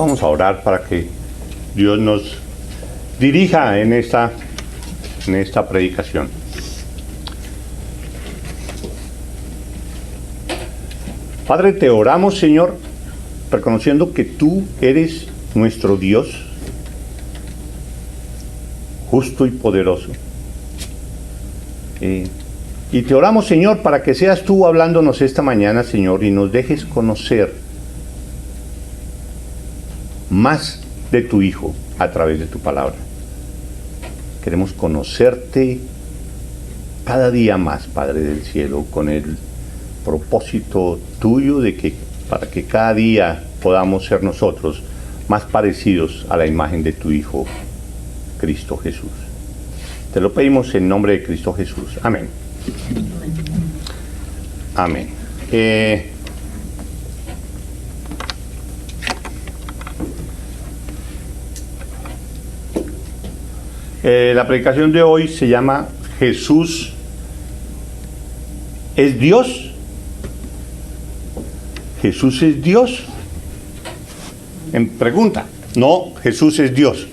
Vamos a orar para que Dios nos dirija en esta predicación. Padre, te oramos, Señor, reconociendo que tú eres nuestro Dios, justo y poderoso. Y te oramos, Señor, para que seas tú hablándonos esta mañana, Señor, y nos dejes conocer más de tu Hijo a través de tu palabra. Queremos conocerte cada día más, Padre del cielo, con el propósito tuyo de que para que cada día podamos ser nosotros más parecidos a la imagen de tu Hijo, Cristo Jesús. Te lo pedimos en nombre de Cristo Jesús. Amén. Amén. La predicación de hoy se llama Jesús es Dios. ¿Jesús es Dios? En pregunta. No, Jesús es Dios.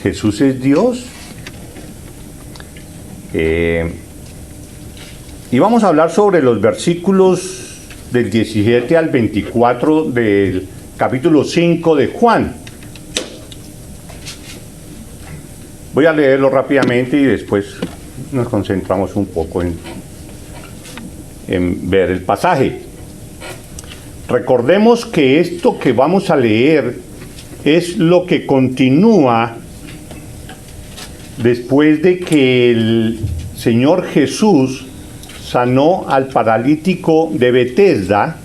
¿Jesús es Dios? Y vamos a hablar sobre los versículos del 17 al 24 del capítulo 5 de Juan. Voy a leerlo rápidamente y después nos concentramos un poco en ver el pasaje. Recordemos que esto que vamos a leer es lo que continúa después de que el Señor Jesús sanó al paralítico de Betesda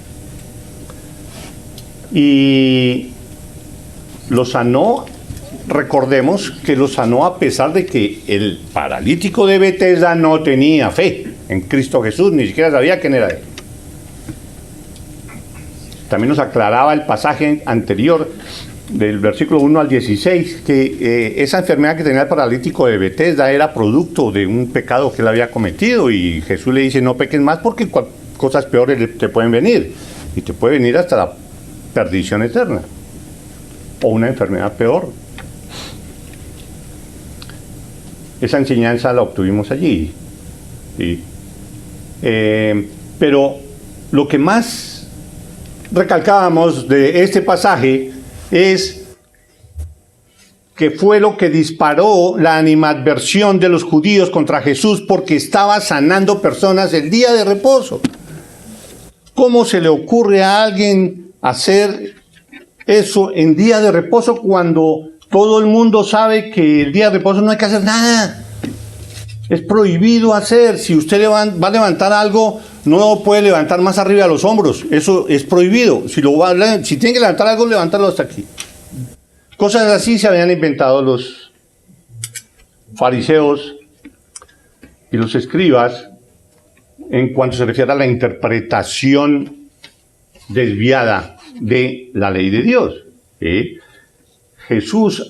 y lo sanó. Recordemos que lo sanó a pesar de que el paralítico de Betesda no tenía fe en Cristo Jesús, ni siquiera sabía quién era él. También nos aclaraba el pasaje anterior del versículo 1 al 16 que esa enfermedad que tenía el paralítico de Betesda era producto de un pecado que él había cometido, y Jesús le dice: no peques más porque cosas peores te pueden venir, y te puede venir hasta la perdición eterna o una enfermedad peor. Esa enseñanza la obtuvimos allí, ¿sí? Pero lo que más recalcábamos de este pasaje es que fue lo que disparó la animadversión de los judíos contra Jesús, porque estaba sanando personas el día de reposo. ¿Cómo se le ocurre a alguien hacer eso en día de reposo cuando todo el mundo sabe que el día de reposo no hay que hacer nada? Es prohibido hacer. Si usted va a levantar algo, no puede levantar más arriba de los hombros. Eso es prohibido. Si tiene que levantar algo, levantarlo hasta aquí. Cosas así se habían inventado los fariseos y los escribas en cuanto se refiere a la interpretación desviada de la ley de Dios, ¿sí? Jesús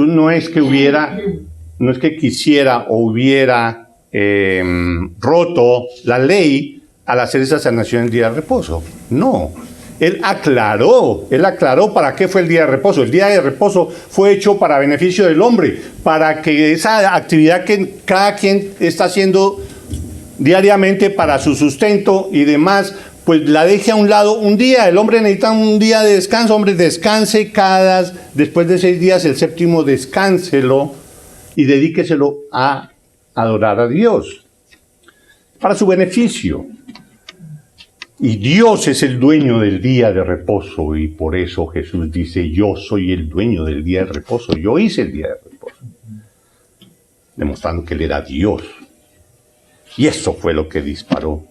no es que quisiera o hubiera roto la ley al hacer esa sanación en el día de reposo. No, Él aclaró para qué fue el día de reposo. El día de reposo fue hecho para beneficio del hombre, para que esa actividad que cada quien está haciendo diariamente para su sustento y demás, pues la deje a un lado un día. El hombre necesita un día de descanso. Hombre, descanse después de 6 días, el séptimo descánselo y dedíqueselo a adorar a Dios, para su beneficio. Y Dios es el dueño del día de reposo, y por eso Jesús dice: yo soy el dueño del día de reposo, yo hice el día de reposo, demostrando que Él era Dios. Y eso fue lo que disparó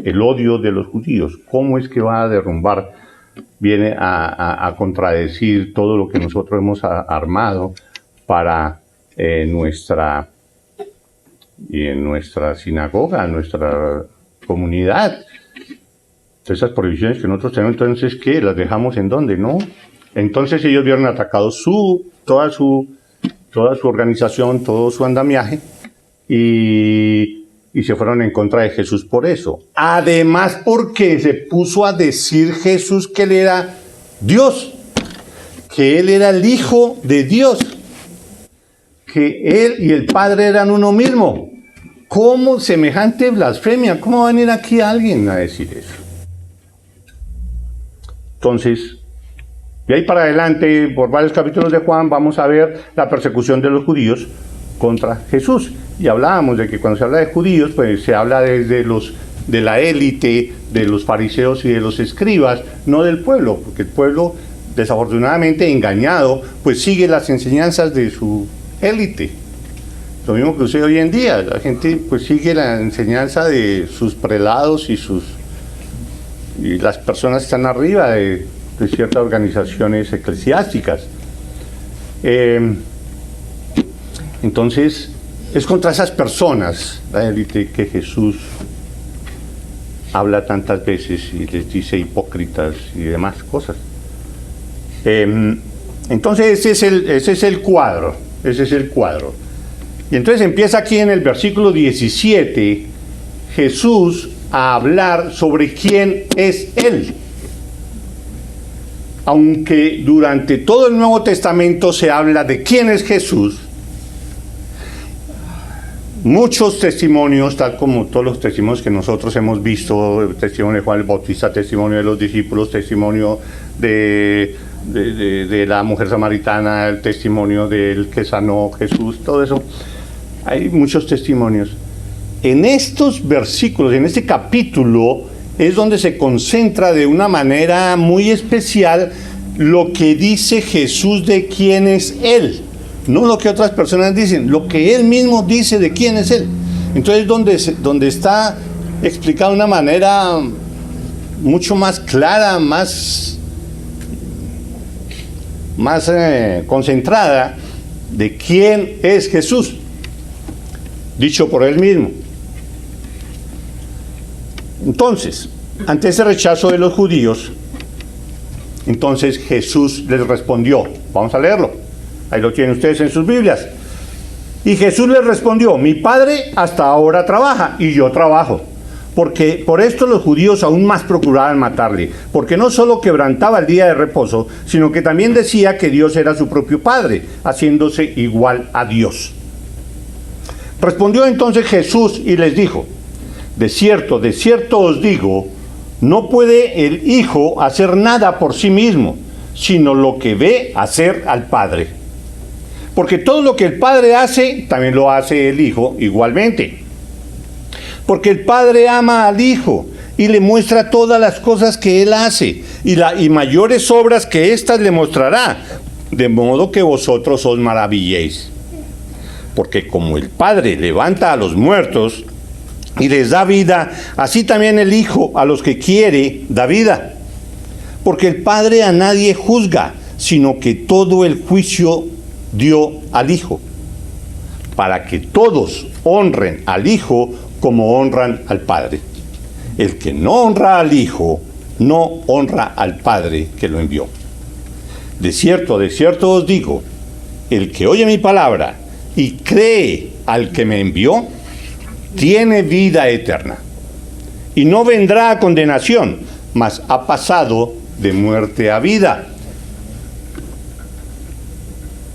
el odio de los judíos. ¿Cómo es que va a derrumbar? Viene a contradecir todo lo que nosotros hemos armado para nuestra sinagoga, nuestra comunidad. Esas prohibiciones que nosotros tenemos, entonces, ¿qué? ¿Las dejamos en dónde? ¿No? Entonces ellos vieron atacado toda su organización, todo su andamiaje, y se fueron en contra de Jesús por eso. Además, porque se puso a decir Jesús que Él era Dios, que Él era el Hijo de Dios, que Él y el Padre eran uno mismo. ¿Cómo semejante blasfemia? ¿Cómo va a venir aquí alguien a decir eso? Entonces, de ahí para adelante, por varios capítulos de Juan, vamos a ver la persecución de los judíos contra Jesús. Y hablábamos de que cuando se habla de judíos, pues se habla de la élite, de los fariseos y de los escribas, no del pueblo, porque el pueblo, desafortunadamente engañado, pues sigue las enseñanzas de su élite. Lo mismo que sucede hoy en día, la gente pues sigue la enseñanza de sus prelados y las personas que están arriba de ciertas organizaciones eclesiásticas. Entonces, es contra esas personas, la élite, que Jesús habla tantas veces y les dice hipócritas y demás cosas. Entonces, ese es el cuadro. Y entonces empieza aquí en el versículo 17, Jesús a hablar sobre quién es Él. Aunque durante todo el Nuevo Testamento se habla de quién es Jesús, muchos testimonios, tal como todos los testimonios que nosotros hemos visto, el testimonio de Juan el Bautista, testimonio de los discípulos, testimonio de la mujer samaritana, el testimonio del que sanó Jesús, todo eso, hay muchos testimonios. En estos versículos, en este capítulo, es donde se concentra de una manera muy especial lo que dice Jesús de quién es Él. No lo que otras personas dicen, lo que Él mismo dice de quién es Él. Entonces, donde está explicado de una manera mucho más clara, más concentrada, de quién es Jesús, dicho por Él mismo. Entonces, ante ese rechazo de los judíos, entonces Jesús les respondió. Vamos a leerlo. Ahí lo tienen ustedes en sus Biblias. Y Jesús les respondió: mi Padre hasta ahora trabaja y yo trabajo. Porque por esto los judíos aún más procuraban matarle, porque no solo quebrantaba el día de reposo, sino que también decía que Dios era su propio Padre, haciéndose igual a Dios. Respondió entonces Jesús y les dijo: de cierto os digo, no puede el Hijo hacer nada por sí mismo, sino lo que ve hacer al Padre. Porque todo lo que el Padre hace, también lo hace el Hijo igualmente. Porque el Padre ama al Hijo y le muestra todas las cosas que Él hace, y mayores obras que éstas le mostrará, de modo que vosotros os maravilléis. Porque como el Padre levanta a los muertos y les da vida, así también el Hijo a los que quiere da vida. Porque el Padre a nadie juzga, sino que todo el juicio dio al Hijo, para que todos honren al Hijo como honran al Padre. El que no honra al Hijo, no honra al Padre que lo envió. De cierto os digo, el que oye mi palabra y cree al que me envió, tiene vida eterna, y no vendrá a condenación, mas ha pasado de muerte a vida.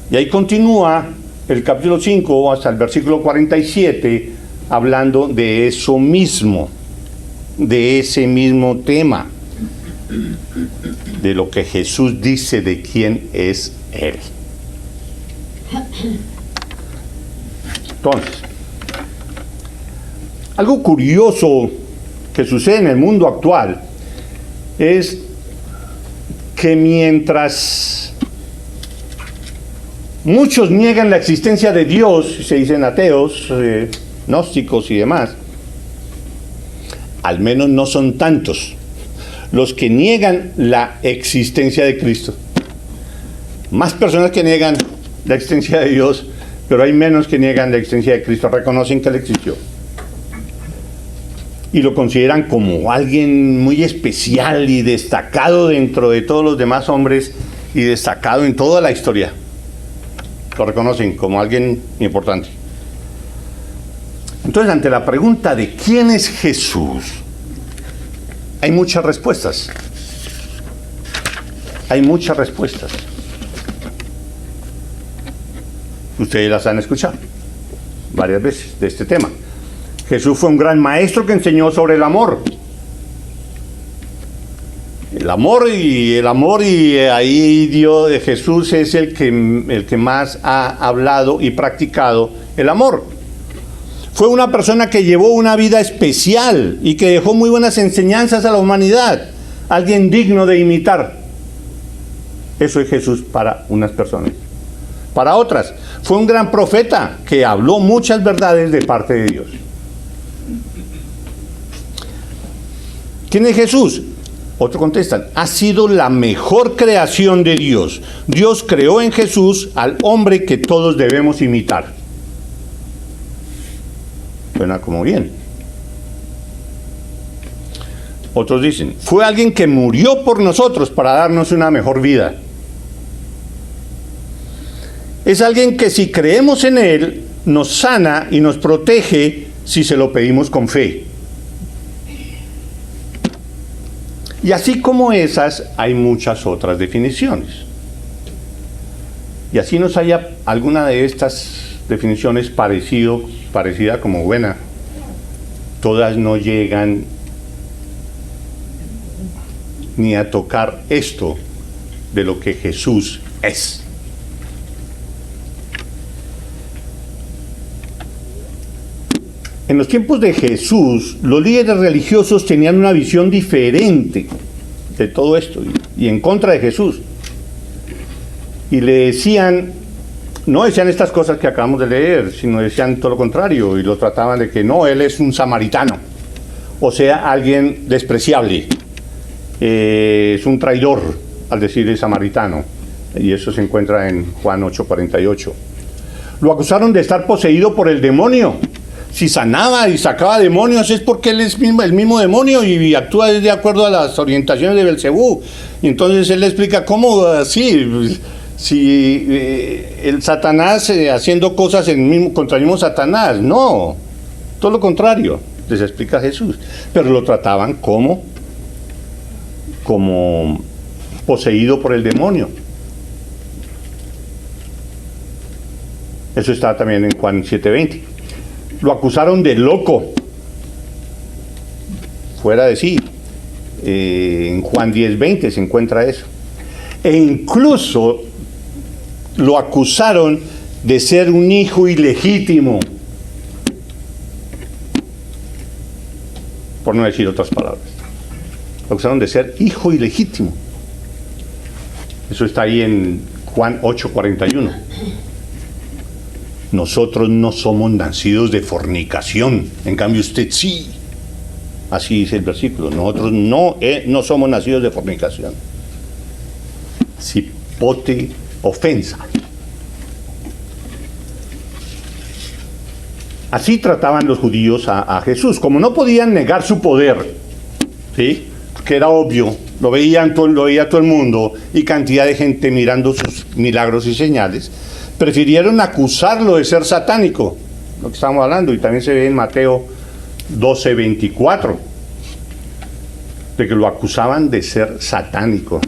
Y ahí continúa el capítulo 5 hasta el versículo 47, hablando de eso mismo, de ese mismo tema, de lo que Jesús dice de quién es Él. Entonces, algo curioso que sucede en el mundo actual es que mientras muchos niegan la existencia de Dios, se dicen ateos, gnósticos y demás, al menos no son tantos los que niegan la existencia de Cristo. Más personas que niegan la existencia de Dios, pero hay menos que niegan la existencia de Cristo, reconocen que Él existió. Y lo consideran como alguien muy especial y destacado dentro de todos los demás hombres y destacado en toda la historia. Lo reconocen como alguien importante. Entonces, ante la pregunta de quién es Jesús, hay muchas respuestas. hay muchas respuestas. Ustedes las han escuchado varias veces de este tema. Jesús fue un gran maestro que enseñó sobre el amor. El amor y ahí Dios, Jesús es el que más ha hablado y practicado el amor. Fue una persona que llevó una vida especial y que dejó muy buenas enseñanzas a la humanidad. Alguien digno de imitar. Eso es Jesús para unas personas. Para otras, fue un gran profeta que habló muchas verdades de parte de Dios. ¿Quién es Jesús? Otros contestan, ha sido la mejor creación de Dios. Dios creó en Jesús al hombre que todos debemos imitar. Suena como bien. Otros dicen, fue alguien que murió por nosotros para darnos una mejor vida. Es alguien que si creemos en Él, nos sana y nos protege si se lo pedimos con fe. Y así como esas, hay muchas otras definiciones. Y así nos haya alguna de estas definiciones parecida como buena, todas no llegan ni a tocar esto de lo que Jesús es. En los tiempos de Jesús, los líderes religiosos tenían una visión diferente de todo esto y en contra de Jesús. Y le decían, no decían estas cosas que acabamos de leer, sino decían todo lo contrario y lo trataban de que no, él es un samaritano, o sea, alguien despreciable, es un traidor al decir el samaritano. Y eso se encuentra en Juan 8:48. Lo acusaron de estar poseído por el demonio. Si sanaba y sacaba demonios es porque él es el mismo demonio y actúa de acuerdo a las orientaciones de Belcebú. Y entonces él le explica cómo así, si el Satanás haciendo cosas contra el mismo Satanás. No, todo lo contrario, les explica Jesús. Pero lo trataban como poseído por el demonio. Eso está también en Juan 7:20. Lo acusaron de loco, fuera de sí. En Juan 10:20 se encuentra eso. E incluso lo acusaron de ser un hijo ilegítimo, por no decir otras palabras. Lo acusaron de ser hijo ilegítimo. Eso está ahí en Juan 8:41. Nosotros no somos nacidos de fornicación, en cambio usted sí. Así dice el versículo. Nosotros no somos nacidos de fornicación. Cipote, ofensa. Así trataban los judíos a Jesús. Como no podían negar su poder, ¿sí? Que era obvio, lo veía todo el mundo y cantidad de gente mirando sus milagros y señales, prefirieron acusarlo de ser satánico, lo que estamos hablando, y también se ve en Mateo 12:24, de que lo acusaban de ser satánico.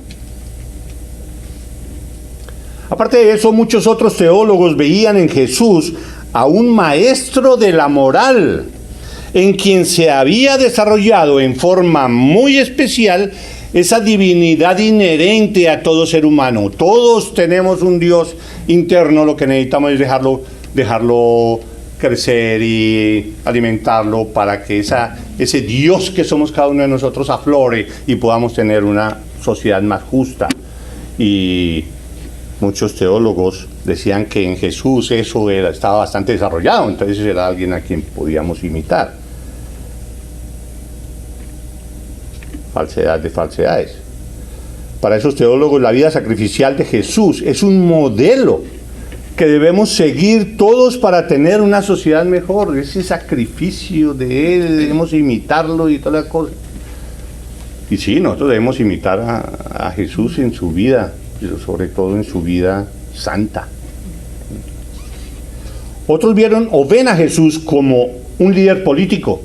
Aparte de eso, muchos otros teólogos veían en Jesús a un maestro de la moral, en quien se había desarrollado en forma muy especial esa divinidad inherente a todo ser humano. Todos tenemos un Dios interno, lo que necesitamos es dejarlo crecer y alimentarlo para que ese Dios que somos cada uno de nosotros aflore y podamos tener una sociedad más justa. Y muchos teólogos decían que en Jesús eso estaba bastante desarrollado, entonces era alguien a quien podíamos imitar. Falsedad de falsedades. Para esos teólogos, la vida sacrificial de Jesús es un modelo que debemos seguir todos para tener una sociedad mejor. Ese sacrificio de Él, debemos imitarlo y toda la cosa. Y sí, nosotros debemos imitar a Jesús en su vida, pero sobre todo en su vida santa. Otros vieron o ven a Jesús como un líder político.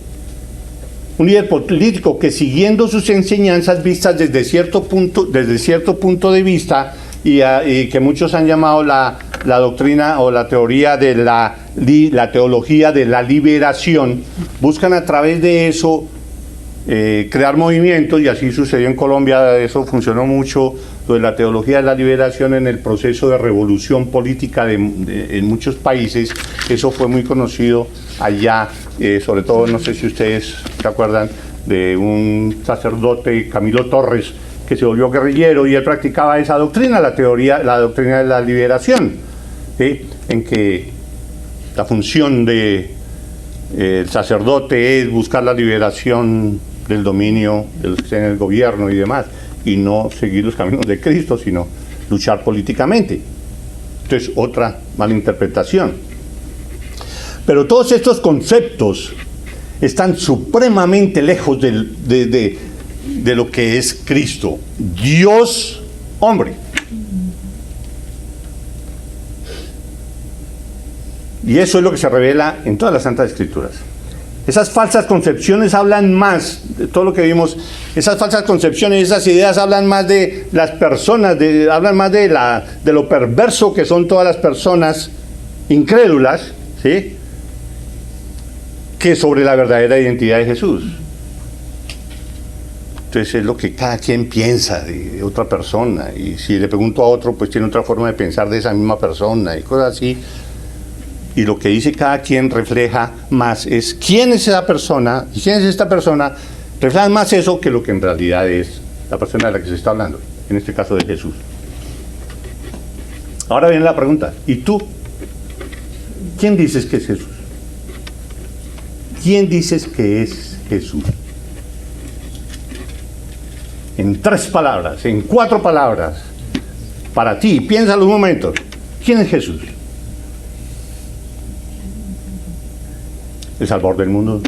un líder político que siguiendo sus enseñanzas vistas desde cierto punto de vista, y que muchos han llamado la doctrina o la teoría de la teología de la liberación, buscan a través de eso crear movimientos, y así sucedió en Colombia. Eso funcionó mucho, lo de la teología de la liberación en el proceso de revolución política en muchos países. Eso fue muy conocido allá, sobre todo, no sé si ustedes se acuerdan de un sacerdote, Camilo Torres, que se volvió guerrillero, y él practicaba esa doctrina, la doctrina de la liberación, ¿sí? En que la función del sacerdote es buscar la liberación del dominio de los que estén en el gobierno y demás, y no seguir los caminos de Cristo, sino luchar políticamente. Entonces, otra malinterpretación. Pero todos estos conceptos están supremamente lejos de lo que es Cristo, Dios hombre. Y eso es lo que se revela en todas las Santas Escrituras. Esas falsas concepciones hablan más de todo lo que vimos. Esas falsas concepciones, esas ideas hablan más de las personas, hablan más de lo perverso que son todas las personas incrédulas, ¿sí?, que sobre la verdadera identidad de Jesús. Entonces es lo que cada quien piensa de otra persona, y si le pregunto a otro, pues tiene otra forma de pensar de esa misma persona y cosas así. Y lo que dice cada quien refleja más es quién es esa persona y quién es esta persona, refleja más eso que lo que en realidad es la persona de la que se está hablando, en este caso de Jesús. Ahora viene la pregunta, ¿y tú? ¿Quién dices que es Jesús? ¿Quién dices que es Jesús? En 3 palabras, en 4 palabras, para ti, piénsalo un momento, ¿quién es Jesús? El Salvador del mundo.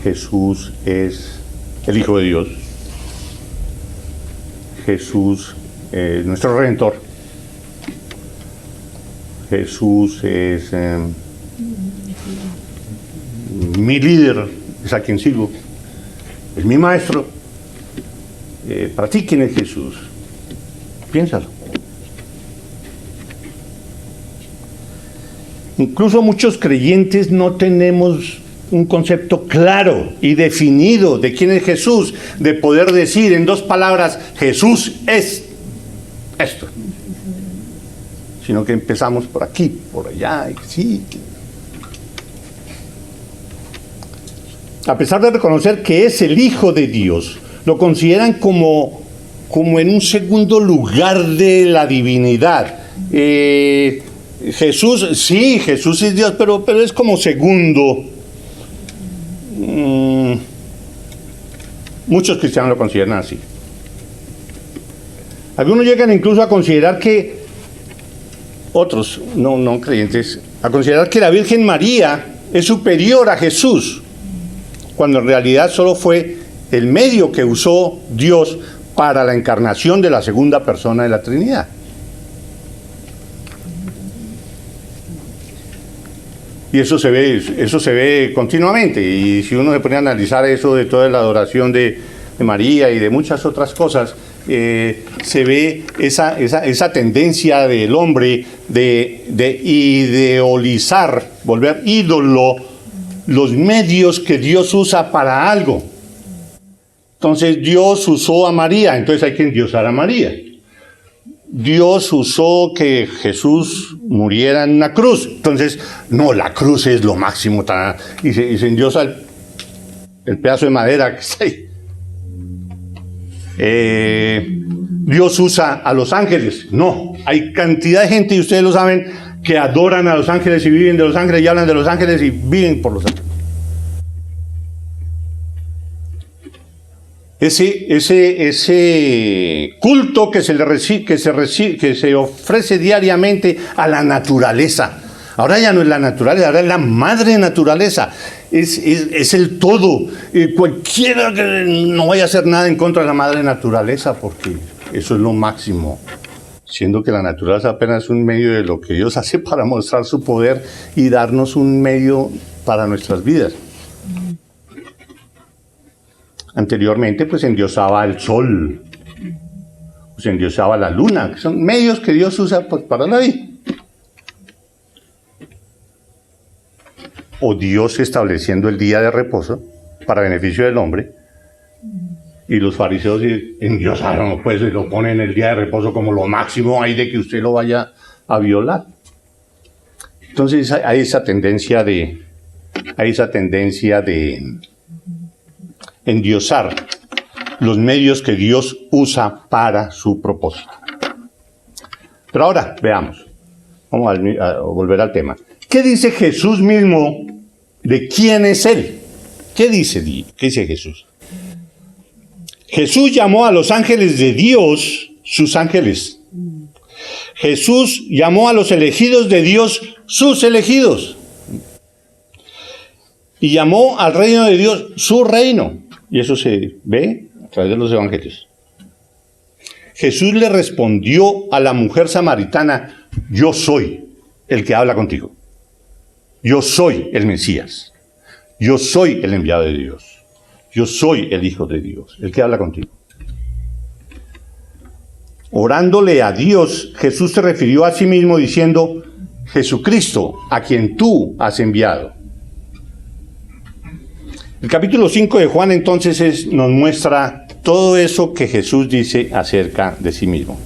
Jesús es el Hijo de Dios. Jesús es nuestro Redentor. Jesús es mi líder, es a quien sigo, es mi maestro. Para ti, ¿quién es Jesús? Piénsalo. Incluso muchos creyentes no tenemos un concepto claro y definido de quién es Jesús, de poder decir en 2 palabras, Jesús es esto. Sino que empezamos por aquí, por allá, y sí. A pesar de reconocer que es el Hijo de Dios, lo consideran como en un segundo lugar de la divinidad. Jesús, sí, Jesús es Dios, pero es como segundo. Muchos cristianos lo consideran así. Algunos llegan incluso a considerar que, otros no creyentes, a considerar que la Virgen María es superior a Jesús, cuando en realidad solo fue el medio que usó Dios para la encarnación de la segunda persona de la Trinidad. Y eso se ve continuamente, y si uno se pone a analizar eso de toda la adoración de María y de muchas otras cosas, se ve esa tendencia del hombre de ideolizar, volver ídolo los medios que Dios usa para algo. Entonces Dios usó a María, entonces hay que endiosar a María. Dios usó que Jesús muriera en una cruz, entonces, no, la cruz es lo máximo, y se endiosa el pedazo de madera que está ahí. Dios usa a los ángeles, no, hay cantidad de gente, y ustedes lo saben, que adoran a los ángeles y viven de los ángeles y hablan de los ángeles y viven por los ángeles. Ese culto que se ofrece diariamente a la naturaleza. Ahora ya no es la naturaleza, ahora es la madre naturaleza. Es el todo. Cualquiera que no vaya a hacer nada en contra de la madre naturaleza, porque eso es lo máximo. Siendo que la naturaleza apenas es un medio de lo que Dios hace para mostrar su poder y darnos un medio para nuestras vidas. Anteriormente, pues endiosaba el sol, pues endiosaba la luna, que son medios que Dios usa pues, para la vida. O Dios estableciendo el día de reposo para beneficio del hombre, y los fariseos endiosaron, pues, y lo ponen el día de reposo como lo máximo ahí de que usted lo vaya a violar. Entonces hay esa tendencia de endiosar los medios que Dios usa para su propósito. Pero ahora, veamos, vamos a volver al tema. ¿Qué dice Jesús mismo de quién es Él? ¿Qué dice Jesús? Jesús llamó a los ángeles de Dios sus ángeles. Jesús llamó a los elegidos de Dios sus elegidos. Y llamó al reino de Dios su reino. Y eso se ve a través de los evangelios. Jesús le respondió a la mujer samaritana: yo soy el que habla contigo. Yo soy el Mesías. Yo soy el enviado de Dios. Yo soy el Hijo de Dios, el que habla contigo. Orándole a Dios, Jesús se refirió a sí mismo diciendo: Jesucristo, a quien tú has enviado. El capítulo 5 de Juan entonces nos muestra todo eso que Jesús dice acerca de sí mismo.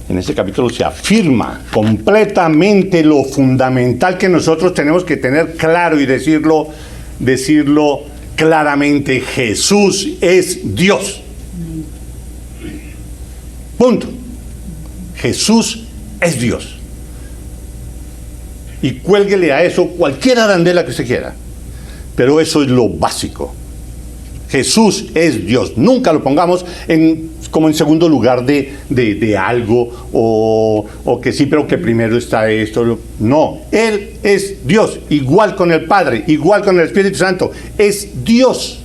En este capítulo se afirma completamente lo fundamental que nosotros tenemos que tener claro y decirlo claramente: Jesús es Dios. Punto. Jesús es Dios. Y cuélguele a eso cualquier arandela que usted quiera. Pero eso es lo básico. Jesús es Dios. Nunca lo pongamos como en segundo lugar de algo, o que sí, pero que primero está esto. No, Él es Dios, igual con el Padre, igual con el Espíritu Santo. Es Dios.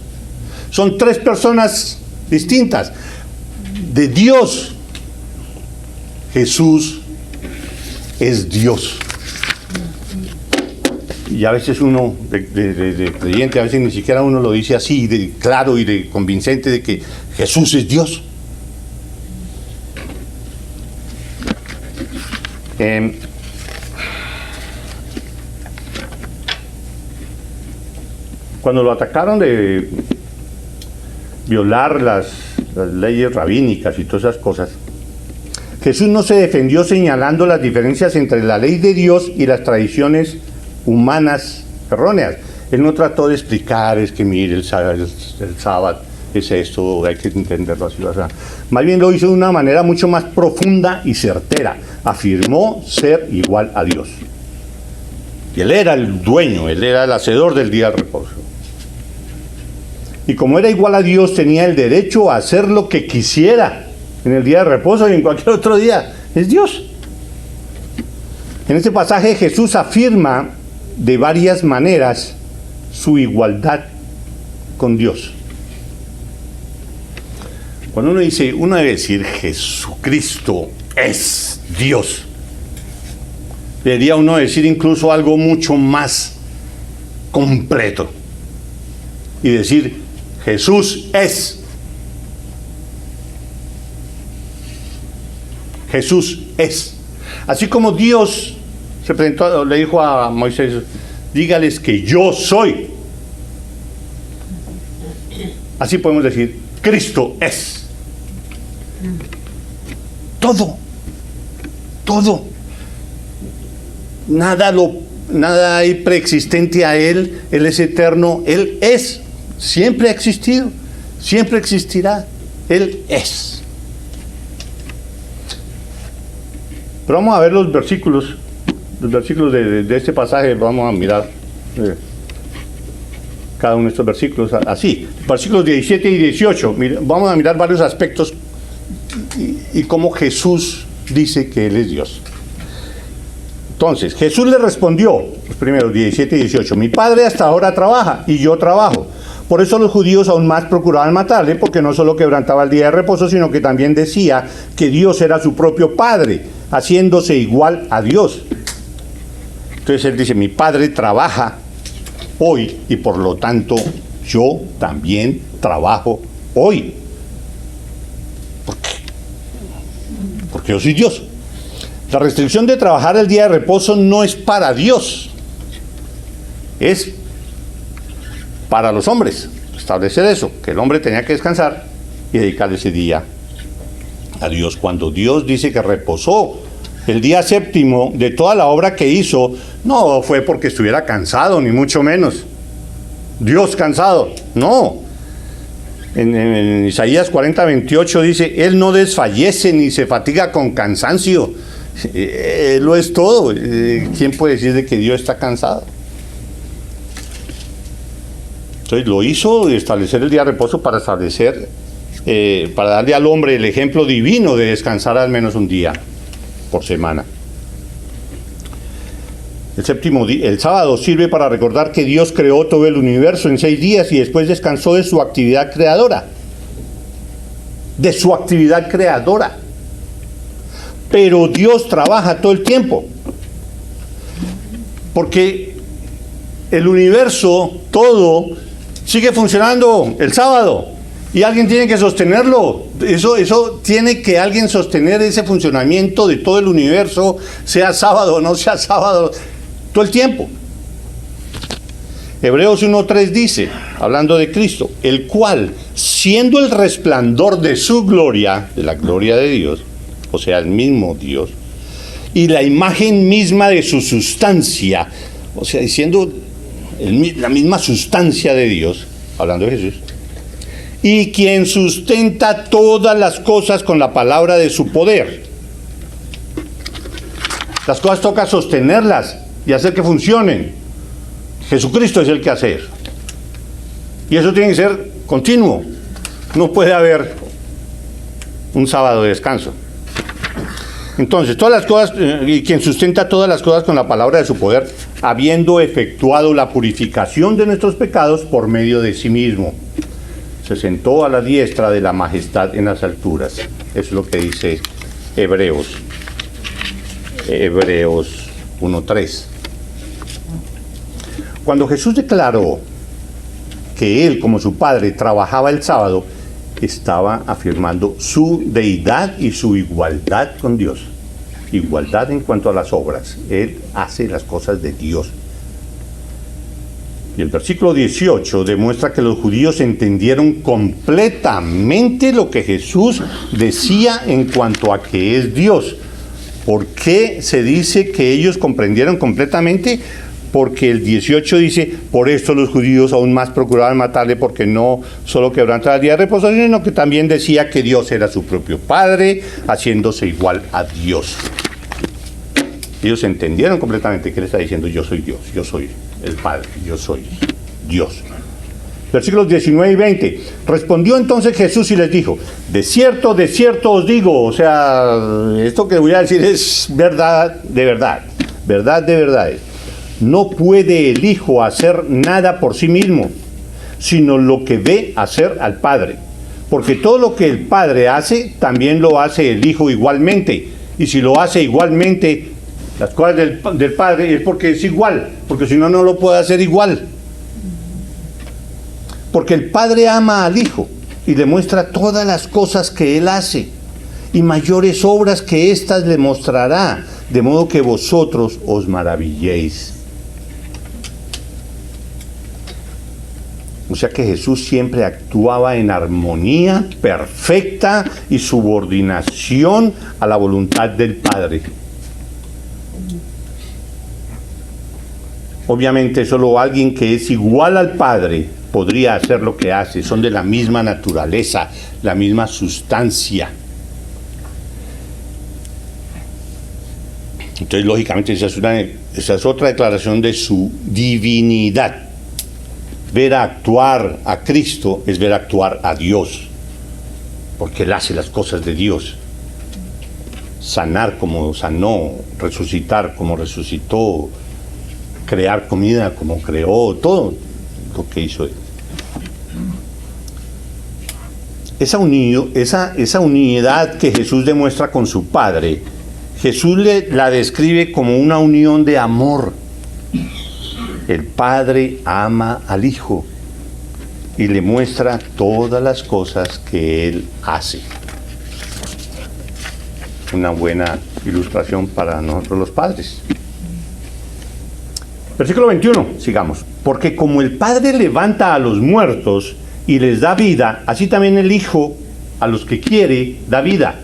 Son tres personas distintas. De Dios, Jesús es Dios. Y a veces uno, de creyente, a veces ni siquiera uno lo dice así, de claro y de convincente, de que Jesús es Dios. Cuando lo atacaron de violar las leyes rabínicas y todas esas cosas, Jesús no se defendió señalando las diferencias entre la ley de Dios y las tradiciones humanas erróneas. Él no trató de explicar, es que mire, el sábado es esto, hay que entenderlo así. O sea, más bien lo hizo de una manera mucho más profunda y certera. Afirmó ser igual a Dios. Y Él era el dueño, Él era el hacedor del día de reposo. Y como era igual a Dios, tenía el derecho a hacer lo que quisiera en el día de reposo y en cualquier otro día. Es Dios. En este pasaje Jesús afirma de varias maneras su igualdad con Dios. Cuando uno debe decir Jesucristo es Dios, debería uno decir incluso algo mucho más completo y decir Jesús es. Jesús es. Así como Dios se presentó, le dijo a Moisés: dígales que yo soy. Así podemos decir Cristo es. Todo. Nada hay preexistente a Él. Él es eterno. Él es. Siempre ha existido. Siempre existirá. Él es. Pero vamos a ver los versículos de este pasaje. Vamos a mirar cada uno de estos versículos así. Versículos 17 y 18. Vamos a mirar varios aspectos y cómo Jesús dice que Él es Dios. Entonces, Jesús le respondió, los primeros 17 y 18: mi Padre hasta ahora trabaja y yo trabajo. Por eso los judíos aún más procuraban matarle, porque no solo quebrantaba el día de reposo, sino que también decía que Dios era su propio Padre, haciéndose igual a Dios. Entonces Él dice: mi Padre trabaja hoy y por lo tanto yo también trabajo hoy. ¿Por qué? Porque yo soy Dios. La restricción de trabajar el día de reposo no es para Dios, es para los hombres. Establecer eso, que el hombre tenía que descansar y dedicarle ese día a Dios. Cuando Dios dice que reposó el día séptimo de toda la obra que hizo, no fue porque estuviera cansado, ni mucho menos. Dios cansado, no. En Isaías 40:28 dice, Él no desfallece ni se fatiga con cansancio. Él lo es todo. ¿Quién puede decir de que Dios está cansado? Entonces lo hizo de establecer el día de reposo para para darle al hombre el ejemplo divino de descansar al menos un día por semana. El sábado sirve para recordar que Dios creó todo el universo en 6 días y después descansó de su actividad creadora. De su actividad creadora. Pero Dios trabaja todo el tiempo. Porque el universo, todo, sigue funcionando el sábado. Y alguien tiene que sostenerlo. Eso tiene que alguien sostener ese funcionamiento de todo el universo, sea sábado o no sea sábado, todo el tiempo. Hebreos 1:3 dice, hablando de Cristo, el cual, siendo el resplandor de su gloria, de la gloria de Dios, o sea, el mismo Dios, y la imagen misma de su sustancia, o sea, diciendo la misma sustancia de Dios, hablando de Jesús, y quien sustenta todas las cosas con la palabra de su poder. Las cosas toca sostenerlas y hacer que funcionen. Jesucristo es el que hace eso. Y eso tiene que ser continuo. No puede haber un sábado de descanso. Entonces, todas las cosas, y quien sustenta todas las cosas con la palabra de su poder, habiendo efectuado la purificación de nuestros pecados por medio de sí mismo. Se sentó a la diestra de la majestad en las alturas. Eso es lo que dice Hebreos 1:3. Cuando Jesús declaró que Él, como su Padre, trabajaba el sábado, estaba afirmando su deidad y su igualdad con Dios. Igualdad en cuanto a las obras. Él hace las cosas de Dios. Y el versículo 18 demuestra que los judíos entendieron completamente lo que Jesús decía en cuanto a que es Dios. ¿Por qué se dice que ellos comprendieron completamente? Porque el 18 dice, por esto los judíos aún más procuraban matarle, porque no solo quebrantaba el día de reposo, sino que también decía que Dios era su propio Padre, haciéndose igual a Dios. Ellos entendieron completamente que él está diciendo, yo soy Dios, yo soy el Padre, yo soy Dios. Versículos 19 y 20. Respondió entonces Jesús y les dijo, de cierto os digo, o sea, esto que voy a decir es verdad de verdad, verdad de verdades. No puede el Hijo hacer nada por sí mismo, sino lo que ve hacer al Padre. Porque todo lo que el Padre hace, también lo hace el Hijo igualmente. Y si lo hace igualmente, las cosas del Padre, es porque es igual, porque si no, no lo puede hacer igual. Porque el Padre ama al Hijo y le muestra todas las cosas que Él hace, y mayores obras que éstas le mostrará, de modo que vosotros os maravilléis. O sea que Jesús siempre actuaba en armonía perfecta y subordinación a la voluntad del Padre. Obviamente solo alguien que es igual al Padre podría hacer lo que hace. Son de la misma naturaleza, la misma sustancia. Entonces, lógicamente, esa es otra declaración de su divinidad. Ver actuar a Cristo es ver actuar a Dios, porque Él hace las cosas de Dios. Sanar como sanó, resucitar como resucitó, crear comida como creó, todo lo que hizo Él. Esa unidad que Jesús demuestra con su Padre, Jesús la describe como una unión de amor. El Padre ama al Hijo y le muestra todas las cosas que Él hace. Una buena ilustración para nosotros los padres. Versículo 21, sigamos. Porque como el Padre levanta a los muertos y les da vida, así también el Hijo a los que quiere da vida.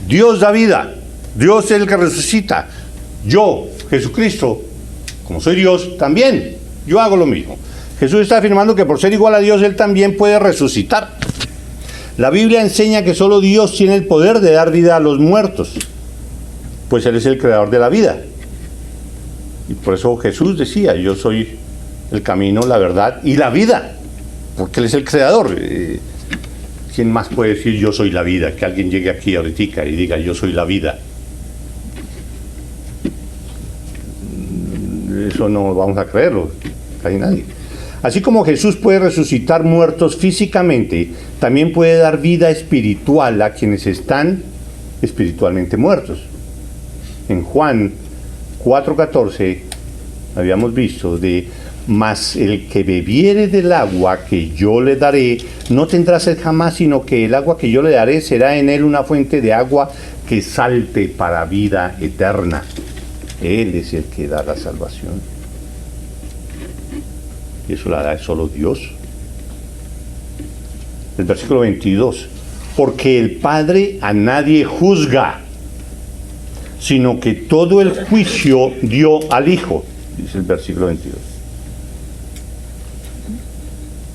Dios da vida. Dios es el que resucita. Yo, Jesucristo, como soy Dios, también yo hago lo mismo. Jesús está afirmando que por ser igual a Dios, Él también puede resucitar. La Biblia enseña que solo Dios tiene el poder de dar vida a los muertos, pues Él es el creador de la vida. Y por eso Jesús decía, yo soy el camino, la verdad y la vida, porque Él es el creador. ¿Quién más puede decir yo soy la vida? Que alguien llegue aquí ahorita y diga yo soy la vida. Eso no vamos a creerlo, casi nadie. Así como Jesús puede resucitar muertos físicamente, también puede dar vida espiritual a quienes están espiritualmente muertos. En Juan 4:14 habíamos visto mas el que bebiere del agua que yo le daré, no tendrá sed jamás, sino que el agua que yo le daré será en él una fuente de agua que salte para vida eterna. Él es el que da la salvación. Y eso la da solo Dios. El versículo 22. Porque el Padre a nadie juzga, sino que todo el juicio dio al Hijo. Dice el versículo 22.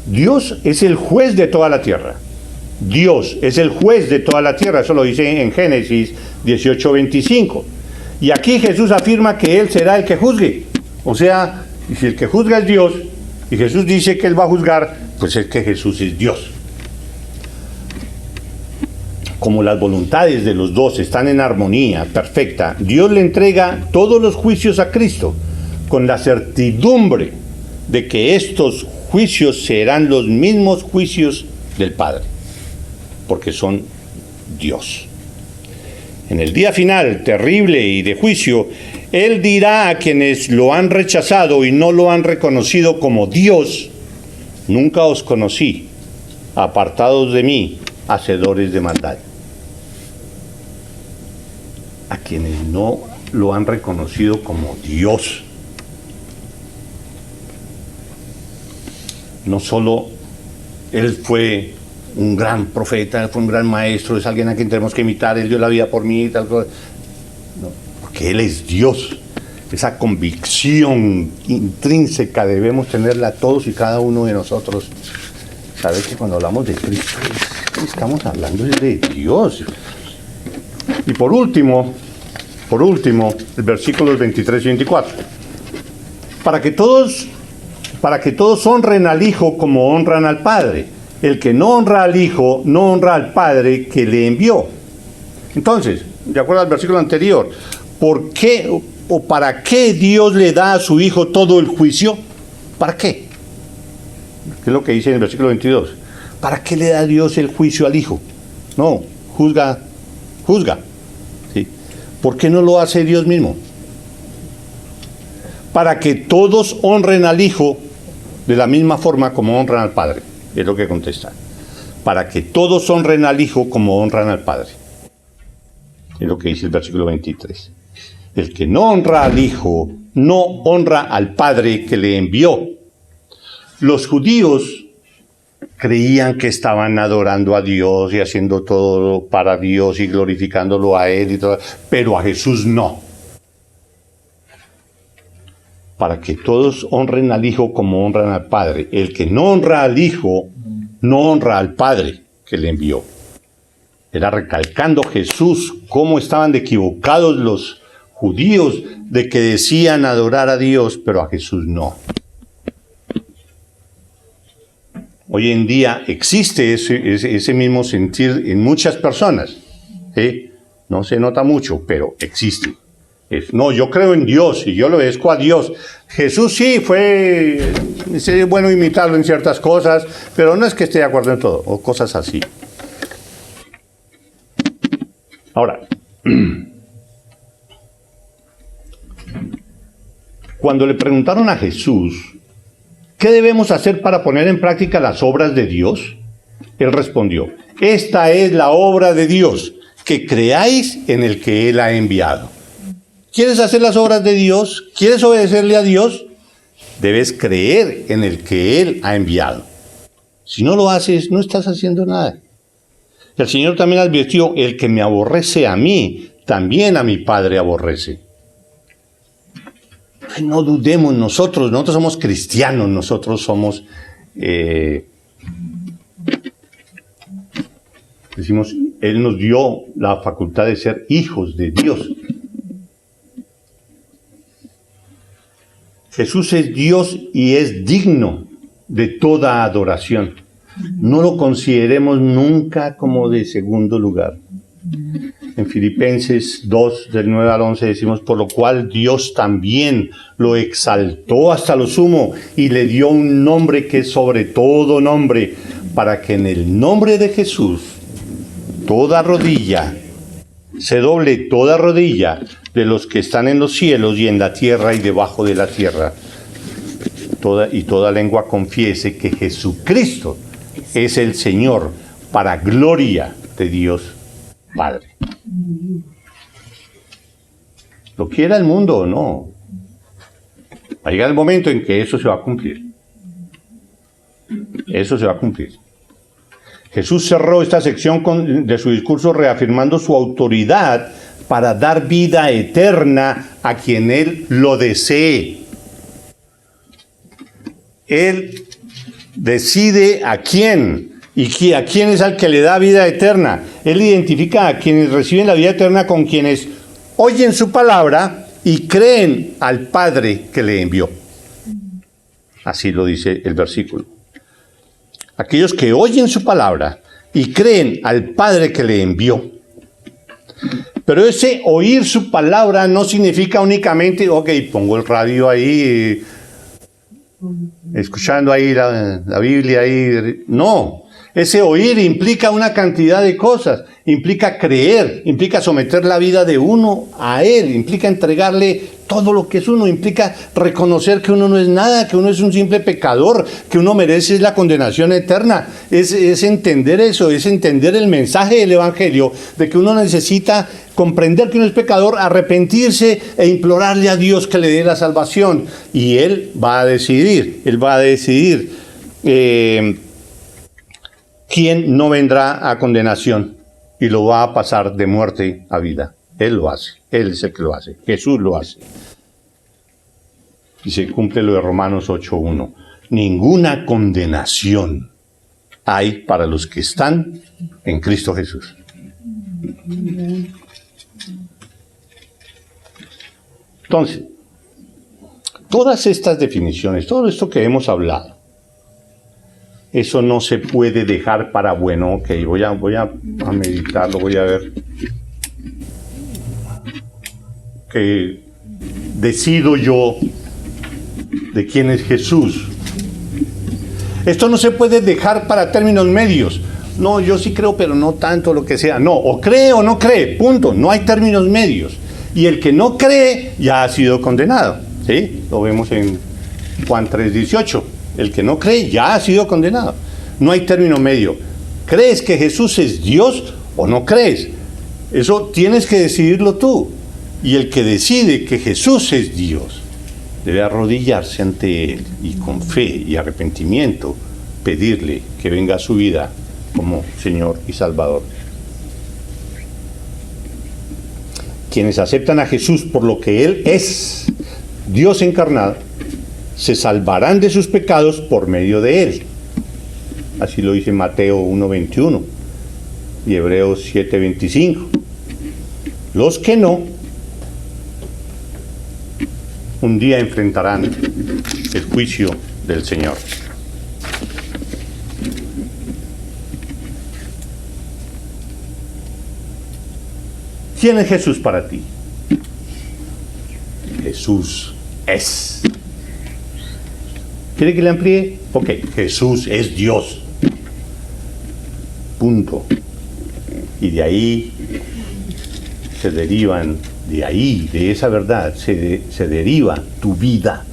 Dios es el juez de toda la tierra. Dios es el juez de toda la tierra. Eso lo dice en Génesis 18:25. Y aquí Jesús afirma que Él será el que juzgue. O sea, si el que juzga es Dios, y Jesús dice que Él va a juzgar, pues es que Jesús es Dios. Como las voluntades de los dos están en armonía perfecta, Dios le entrega todos los juicios a Cristo, con la certidumbre de que estos juicios serán los mismos juicios del Padre, porque son Dios. En el día final, terrible y de juicio, Él dirá a quienes lo han rechazado y no lo han reconocido como Dios: nunca os conocí, apartados de mí, hacedores de maldad. A quienes no lo han reconocido como Dios. No solo Él fue un gran profeta, fue un gran maestro, es alguien a quien tenemos que imitar, Él dio la vida por mí y tal cosa. No, porque Él es Dios. Esa convicción intrínseca debemos tenerla todos y cada uno de nosotros. Saber que cuando hablamos de Cristo, estamos hablando de Dios. Y por último, el versículos 23 y 24. Para que todos honren al Hijo como honran al Padre. El que no honra al Hijo, no honra al Padre que le envió. Entonces, de acuerdo al versículo anterior, ¿por qué o para qué Dios le da a su Hijo todo el juicio? ¿Para qué? ¿Qué es lo que dice en el versículo 22? ¿Para qué le da Dios el juicio al Hijo? No, juzga. ¿Sí? ¿Por qué no lo hace Dios mismo? Para que todos honren al Hijo de la misma forma como honran al Padre. Es lo que contesta. Para que todos honren al Hijo como honran al Padre. Es lo que dice el versículo 23. El que no honra al Hijo, no honra al Padre que le envió. Los judíos creían que estaban adorando a Dios y haciendo todo para Dios y glorificándolo a Él y todo, pero a Jesús no. Para que todos honren al Hijo como honran al Padre. El que no honra al Hijo, no honra al Padre que le envió. Era recalcando Jesús cómo estaban de equivocados los judíos de que decían adorar a Dios, pero a Jesús no. Hoy en día existe ese mismo sentir en muchas personas. No se nota mucho, pero existe. No, yo creo en Dios y yo lo obedezco a Dios. Jesús sí es bueno imitarlo en ciertas cosas, pero no es que esté de acuerdo en todo, o cosas así. Ahora, cuando le preguntaron a Jesús ¿qué debemos hacer para poner en práctica las obras de Dios? Él respondió, esta es la obra de Dios, que creáis en el que Él ha enviado. ¿Quieres hacer las obras de Dios? ¿Quieres obedecerle a Dios? Debes creer en el que Él ha enviado. Si no lo haces, no estás haciendo nada. El Señor también advirtió, el que me aborrece a mí, también a mi Padre aborrece. No dudemos nosotros somos cristianos, nosotros somos, decimos, Él nos dio la facultad de ser hijos de Dios. Jesús es Dios y es digno de toda adoración. No lo consideremos nunca como de segundo lugar. En Filipenses 2, del 9 al 11 decimos, por lo cual Dios también lo exaltó hasta lo sumo y le dio un nombre que es sobre todo nombre, para que en el nombre de Jesús toda rodilla, se doble toda rodilla de los que están en los cielos y en la tierra y debajo de la tierra. Toda lengua confiese que Jesucristo es el Señor, para gloria de Dios Padre. Lo quiera el mundo o no, va a llegar el momento en que eso se va a cumplir. Eso se va a cumplir. Jesús cerró esta sección de su discurso reafirmando su autoridad para dar vida eterna a quien Él lo desee. Él decide a quién, y a quién es al que le da vida eterna. Él identifica a quienes reciben la vida eterna con quienes oyen su palabra y creen al Padre que le envió. Así lo dice el versículo. Aquellos que oyen su palabra y creen al Padre que le envió. Pero ese oír su palabra no significa únicamente, ok, pongo el radio ahí, escuchando ahí la Biblia ahí. No, ese oír implica una cantidad de cosas. Implica creer, implica someter la vida de uno a Él, implica entregarle todo lo que es uno, implica reconocer que uno no es nada, que uno es un simple pecador, que uno merece la condenación eterna. Es entender eso, es entender el mensaje del Evangelio, de que uno necesita comprender que uno es pecador, arrepentirse e implorarle a Dios que le dé la salvación. Y Él va a decidir, quién no vendrá a condenación y lo va a pasar de muerte a vida. Él lo hace, Él es el que lo hace, Jesús lo hace. Y se cumple lo de Romanos 8:1. Ninguna condenación hay para los que están en Cristo Jesús. Entonces, todas estas definiciones, todo esto que hemos hablado, eso no se puede dejar para bueno. Ok, voy a meditarlo, voy a ver. Que decido yo de quién es Jesús. Esto no se puede dejar para términos medios. No, yo sí creo, pero no tanto, lo que sea. No, o cree o no cree, punto. No hay términos medios. Y el que no cree ya ha sido condenado. ¿Sí? Lo vemos en Juan 3:18. El que no cree ya ha sido condenado. No hay término medio. ¿Crees que Jesús es Dios o no crees? Eso tienes que decidirlo tú. Y el que decide que Jesús es Dios debe arrodillarse ante Él y con fe y arrepentimiento pedirle que venga a su vida como Señor y Salvador. Quienes aceptan a Jesús por lo que Él es, Dios encarnado, se salvarán de sus pecados por medio de Él. Así lo dice Mateo 1:21 y Hebreos 7:25. Los que no, un día enfrentarán el juicio del Señor. ¿Quién es Jesús para ti? Jesús es. ¿Quiere que le amplíe? Ok, Jesús es Dios. Punto. Y de ahí se derivan, de esa verdad se deriva tu vida.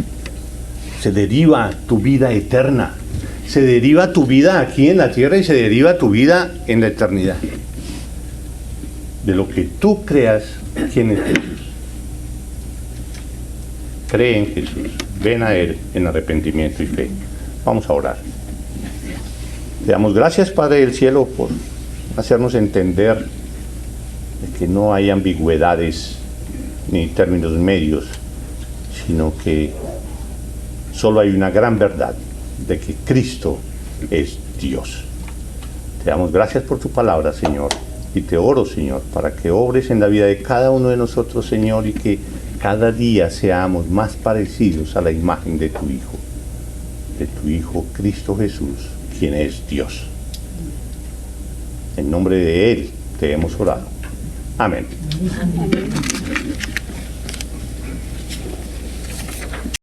se deriva tu vida eterna, se deriva tu vida aquí en la tierra y se deriva tu vida en la eternidad. De lo que tú creas, ¿quién es Jesús? Cree en Jesús, ven a Él en arrepentimiento y fe. Vamos a orar. Te damos gracias, Padre del Cielo, por hacernos entender de que no hay ambigüedades ni términos medios, sino que solo hay una gran verdad, de que Cristo es Dios. Te damos gracias por tu palabra, Señor, y te oro, Señor, para que obres en la vida de cada uno de nosotros, Señor, y que cada día seamos más parecidos a la imagen de tu Hijo Cristo Jesús, quien es Dios. En nombre de Él te hemos orado. Amén.